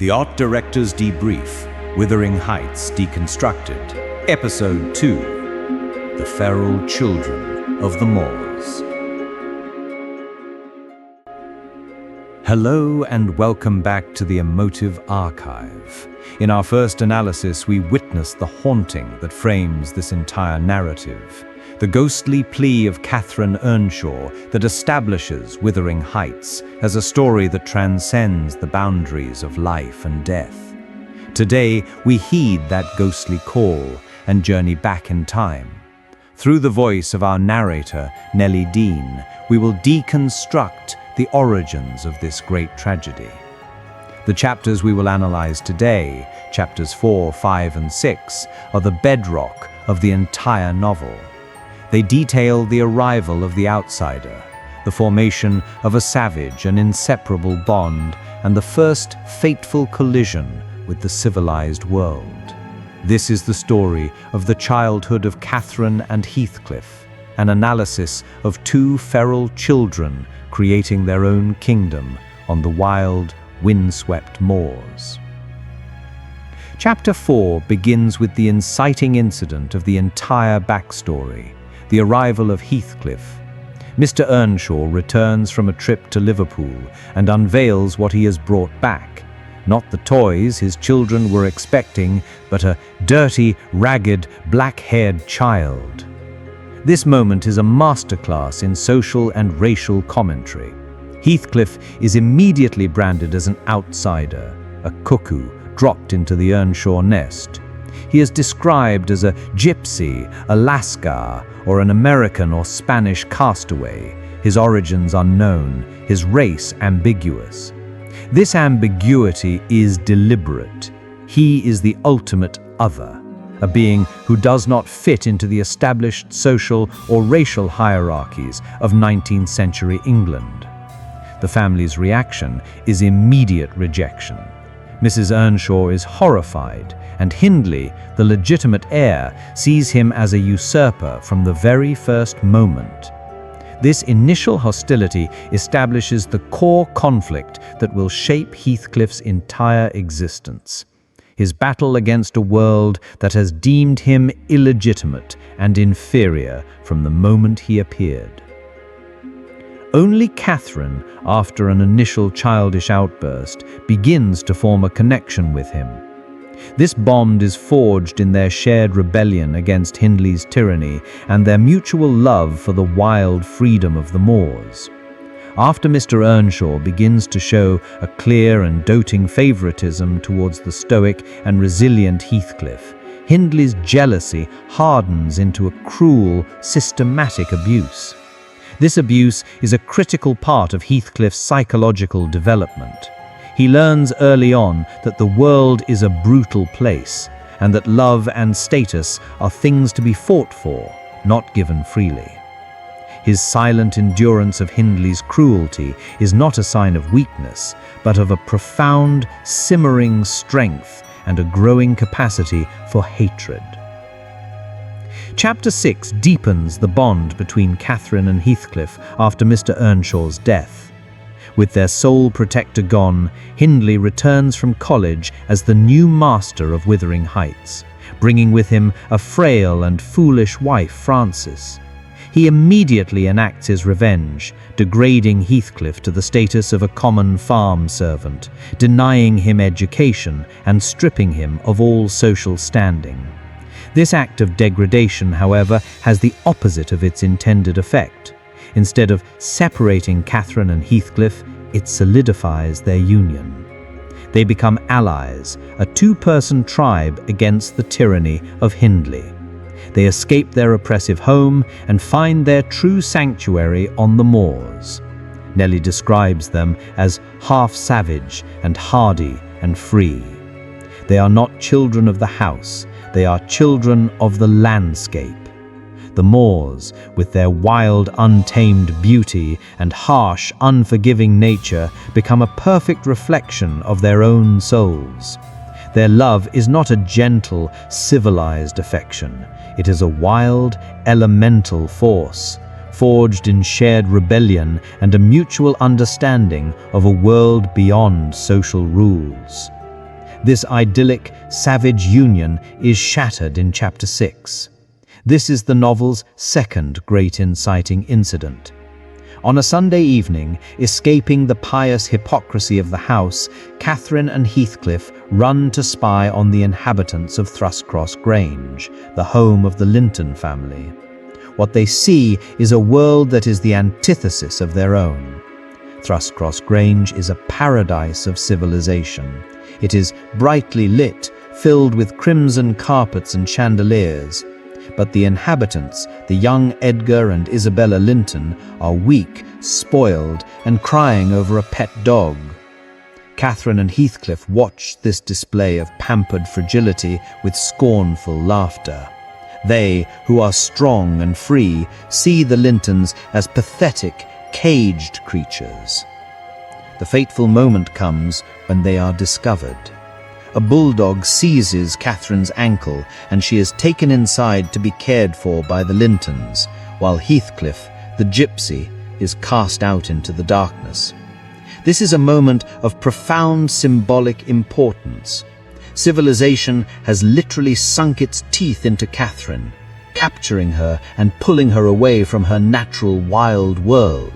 The Art Director's Debrief, Wuthering Heights Deconstructed, Episode 2, The Feral Children of the Moors. Hello and welcome back to the Emotive Archive. In our first analysis, we witnessed the haunting that frames this entire narrative. The ghostly plea of Catherine Earnshaw that establishes Wuthering Heights as a story that transcends the boundaries of life and death. Today, we heed that ghostly call and journey back in time. Through the voice of our narrator, Nellie Dean, we will deconstruct the origins of this great tragedy. The chapters we will analyze today, chapters 4, 5, and 6, are the bedrock of the entire novel. They detail the arrival of the outsider, the formation of a savage and inseparable bond, and the first fateful collision with the civilized world. This is the story of the childhood of Catherine and Heathcliff, an analysis of two feral children creating their own kingdom on the wild, windswept moors. Chapter 4 begins with the inciting incident of the entire backstory, the arrival of Heathcliff. Mr. Earnshaw returns from a trip to Liverpool and unveils what he has brought back. Not the toys his children were expecting, but a dirty, ragged, black-haired child. This moment is a masterclass in social and racial commentary. Heathcliff is immediately branded as an outsider, a cuckoo dropped into the Earnshaw nest. He is described as a gypsy, a lascar, or an American or Spanish castaway, his origins unknown, his race ambiguous. This ambiguity is deliberate. He is the ultimate other, a being who does not fit into the established social or racial hierarchies of 19th century England. The family's reaction is immediate rejection. Mrs. Earnshaw is horrified, and Hindley, the legitimate heir, sees him as a usurper from the very first moment. This initial hostility establishes the core conflict that will shape Heathcliff's entire existence. His battle against a world that has deemed him illegitimate and inferior from the moment he appeared. Only Catherine, after an initial childish outburst, begins to form a connection with him. This bond is forged in their shared rebellion against Hindley's tyranny and their mutual love for the wild freedom of the moors. After Mr. Earnshaw begins to show a clear and doting favoritism towards the stoic and resilient Heathcliff, Hindley's jealousy hardens into a cruel, systematic abuse. This abuse is a critical part of Heathcliff's psychological development. He learns early on that the world is a brutal place, and that love and status are things to be fought for, not given freely. His silent endurance of Hindley's cruelty is not a sign of weakness, but of a profound, simmering strength and a growing capacity for hatred. Chapter 6 deepens the bond between Catherine and Heathcliff after Mr. Earnshaw's death. With their sole protector gone, Hindley returns from college as the new master of Wuthering Heights, bringing with him a frail and foolish wife, Frances. He immediately enacts his revenge, degrading Heathcliff to the status of a common farm servant, denying him education and stripping him of all social standing. This act of degradation, however, has the opposite of its intended effect. Instead of separating Catherine and Heathcliff, it solidifies their union. They become allies, a two-person tribe against the tyranny of Hindley. They escape their oppressive home and find their true sanctuary on the moors. Nellie describes them as half-savage and hardy and free. They are not children of the house, they are children of the landscape. The moors, with their wild, untamed beauty and harsh, unforgiving nature, become a perfect reflection of their own souls. Their love is not a gentle, civilized affection. It is a wild, elemental force, forged in shared rebellion and a mutual understanding of a world beyond social rules. This idyllic, savage union is shattered in Chapter 6. This is the novel's second great inciting incident. On a Sunday evening, escaping the pious hypocrisy of the house, Catherine and Heathcliff run to spy on the inhabitants of Thrushcross Grange, the home of the Linton family. What they see is a world that is the antithesis of their own. Thrushcross Grange is a paradise of civilization. It is brightly lit, filled with crimson carpets and chandeliers. But the inhabitants, the young Edgar and Isabella Linton, are weak, spoiled, and crying over a pet dog. Catherine and Heathcliff watch this display of pampered fragility with scornful laughter. They, who are strong and free, see the Lintons as pathetic, caged creatures. The fateful moment comes when they are discovered. A bulldog seizes Catherine's ankle, and she is taken inside to be cared for by the Lintons, while Heathcliff, the gypsy, is cast out into the darkness. This is a moment of profound symbolic importance. Civilization has literally sunk its teeth into Catherine, capturing her and pulling her away from her natural wild world.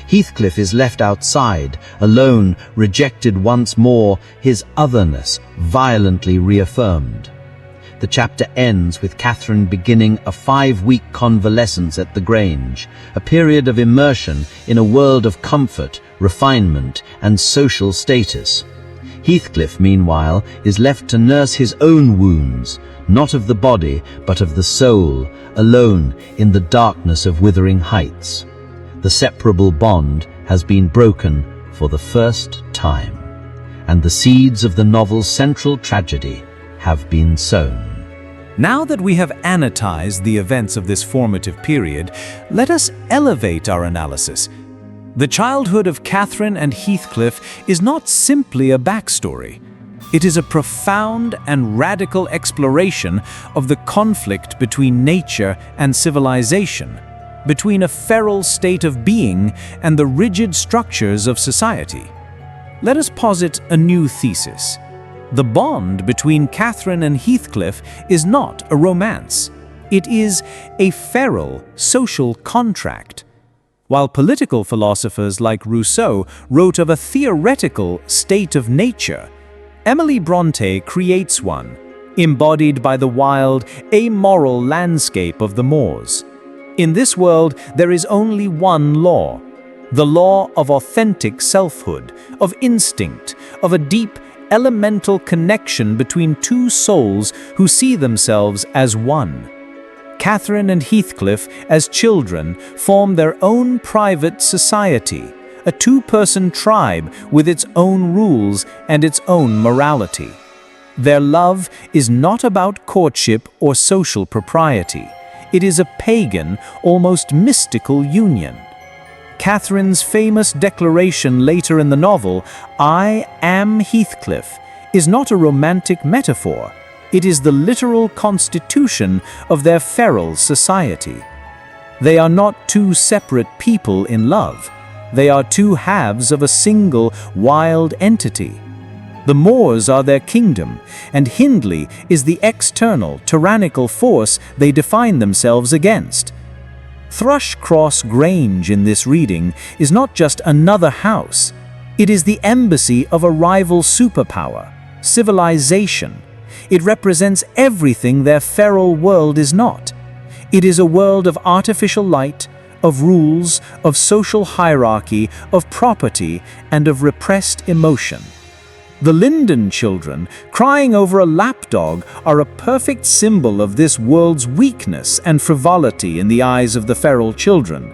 Heathcliff is left outside, alone, rejected once more, his otherness violently reaffirmed. The chapter ends with Catherine beginning a 5-week convalescence at the Grange, a period of immersion in a world of comfort, refinement, and social status. Heathcliff, meanwhile, is left to nurse his own wounds, not of the body, but of the soul, alone in the darkness of Wuthering Heights. The separable bond has been broken for the first time, and the seeds of the novel's central tragedy have been sown. Now that we have anatized the events of this formative period, let us elevate our analysis. The childhood of Catherine and Heathcliff is not simply a backstory. It is a profound and radical exploration of the conflict between nature and civilization, between a feral state of being and the rigid structures of society. Let us posit a new thesis. The bond between Catherine and Heathcliff is not a romance. It is a feral social contract. While political philosophers like Rousseau wrote of a theoretical state of nature, Emily Bronte creates one, embodied by the wild, amoral landscape of the moors. In this world, there is only one law, the law of authentic selfhood, of instinct, of a deep, elemental connection between two souls who see themselves as one. Catherine and Heathcliff, as children, form their own private society, a two-person tribe with its own rules and its own morality. Their love is not about courtship or social propriety. It is a pagan, almost mystical union. Catherine's famous declaration later in the novel, "I am Heathcliff," is not a romantic metaphor. It is the literal constitution of their feral society. They are not two separate people in love. They are two halves of a single, wild entity. The moors are their kingdom, and Hindley is the external, tyrannical force they define themselves against. Thrushcross Grange in this reading is not just another house. It is the embassy of a rival superpower, civilization. It represents everything their feral world is not. It is a world of artificial light, of rules, of social hierarchy, of property, and of repressed emotion. The Linden children, crying over a lapdog, are a perfect symbol of this world's weakness and frivolity in the eyes of the feral children.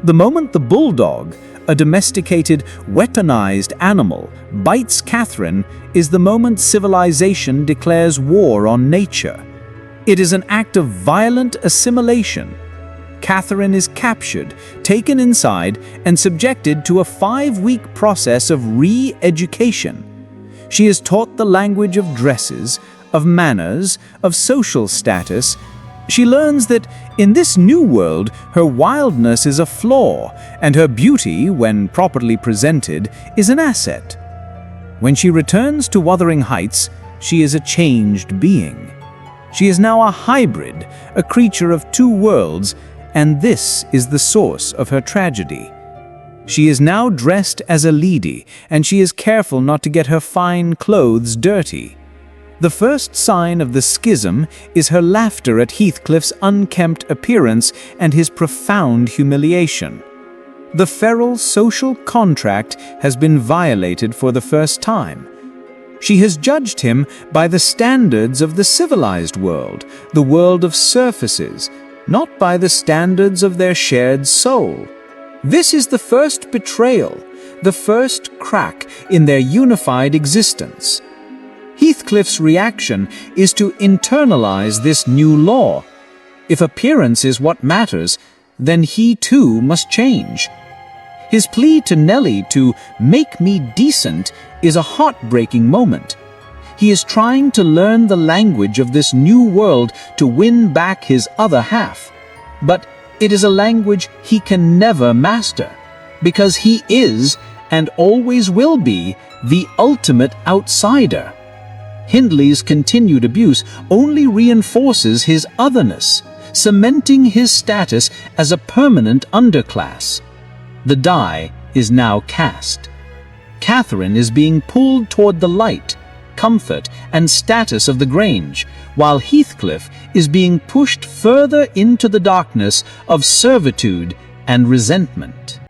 The moment the bulldog, a domesticated, weaponized animal, bites Catherine is the moment civilization declares war on nature. It is an act of violent assimilation. Catherine is captured, taken inside, and subjected to a 5-week process of re-education. She is taught the language of dresses, of manners, of social status. She learns that in this new world, her wildness is a flaw, and her beauty, when properly presented, is an asset. When she returns to Wuthering Heights, she is a changed being. She is now a hybrid, a creature of two worlds, and this is the source of her tragedy. She is now dressed as a lady, and she is careful not to get her fine clothes dirty. The first sign of the schism is her laughter at Heathcliff's unkempt appearance and his profound humiliation. The feral social contract has been violated for the first time. She has judged him by the standards of the civilized world, the world of surfaces, not by the standards of their shared soul. This is the first betrayal, the first crack in their unified existence. Heathcliff's reaction is to internalize this new law. If appearance is what matters, then he too must change. His plea to Nellie to make me decent is a heartbreaking moment. He is trying to learn the language of this new world to win back his other half. But it is a language he can never master, because he is, and always will be, the ultimate outsider. Hindley's continued abuse only reinforces his otherness, cementing his status as a permanent underclass. The die is now cast. Catherine is being pulled toward the light, comfort, and status of the Grange, while Heathcliff is being pushed further into the darkness of servitude and resentment.